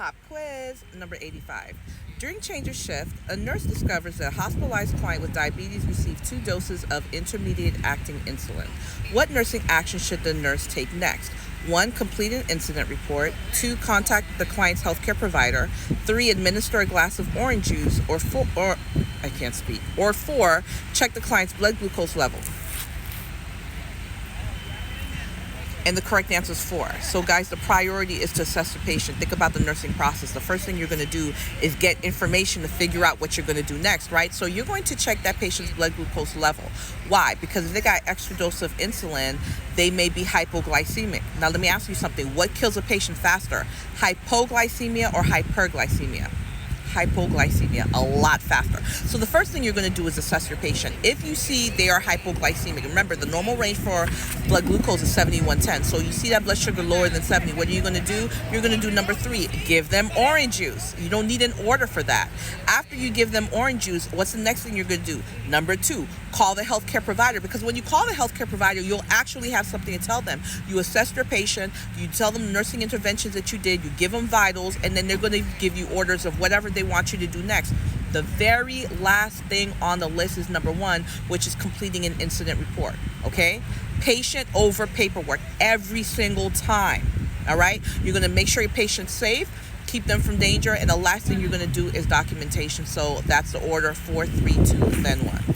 Pop quiz number 85. During change of shift, a nurse discovers that a hospitalized client with diabetes received 2 doses of intermediate-acting insulin. What nursing action should the nurse take next? 1. Complete an incident report. 2. Contact the client's healthcare provider. 3. Administer a glass of orange juice. Or 4. Check the client's blood glucose level. And the correct answer is 4. So guys, the priority is to assess the patient. Think about the nursing process. The first thing you're going to do is get information to figure out what you're going to do next, right? So you're going to check that patient's blood glucose level. Why? Because if they got extra dose of insulin, they may be hypoglycemic. Now let me ask you something. What kills a patient faster? Hypoglycemia or hyperglycemia? Hypoglycemia, a lot faster. So the first thing you're going to do is assess your patient. If you see they are hypoglycemic, remember the normal range for blood glucose is 70-110. So you see that blood sugar lower than 70, what are you going to do? You're going to do number 3, give them orange juice. You don't need an order for that. After you give them orange juice, what's the next thing you're going to do? Number 2, call the healthcare provider, because when you call the healthcare provider, you'll actually have something to tell them. You assess your patient, you tell them the nursing interventions that you did, you give them vitals, and then they're going to give you orders of whatever they want you to do next. The very last thing on the list is number 1, which is completing an incident report. Okay? Patient over paperwork every single time. All right? You're going to make sure your patient's safe, keep them from danger, and the last thing you're going to do is documentation. So that's the order: 4, 3, 2, then 1.